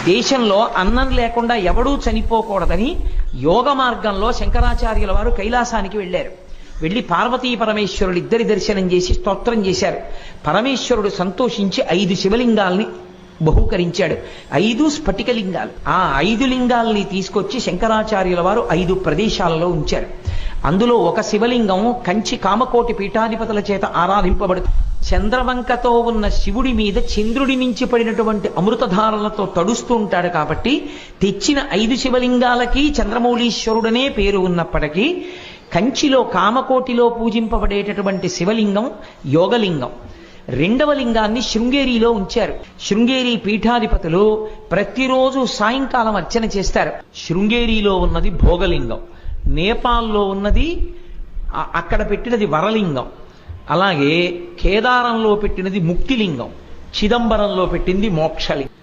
దేశంలో అన్నం లేకుండా ఎవడూ చనిపోకూడదని యోగ మార్గంలో శంకరాచార్యుల వారు కైలాసానికి వెళ్ళారు. వెళ్ళి పార్వతీ పరమేశ్వరుడు ఇద్దరి దర్శనం చేసి స్తోత్రం చేశారు. పరమేశ్వరుడు సంతోషించి 5 శివలింగాల్ని బహూకరించాడు. 5 స్ఫటికలింగాలు. ఆ 5 లింగాల్ని తీసుకొచ్చి శంకరాచార్యుల వారు 5 ప్రదేశాలలో ఉంచారు. అందులో ఒక శివలింగం కంచి కామకోటి పీఠాధిపతుల చేత ఆరాధింపబడుతుంది. చంద్రవంకతో ఉన్న శివుడి మీద చంద్రుడి నుంచి పడినటువంటి అమృతధారలతో తడుస్తూ ఉంటాడు. కాబట్టి తెచ్చిన 5 శివలింగాలకి చంద్రమౌళీశ్వరుడనే పేరు ఉన్నప్పటికీ కంచిలో కామకోటిలో పూజింపబడేటటువంటి శివలింగం యోగలింగం. 2వ లింగాన్ని శృంగేరిలో ఉంచారు. శృంగేరి పీఠాధిపతులు ప్రతిరోజు సాయంకాలం అర్చన చేస్తారు. శృంగేరిలో ఉన్నది భోగలింగం, నేపాల్లో ఉన్నది అక్కడ పెట్టినది వరలింగం, అలాగే కేదారంలో పెట్టినది ముక్తిలింగం, చిదంబరంలో పెట్టింది మోక్షలింగం.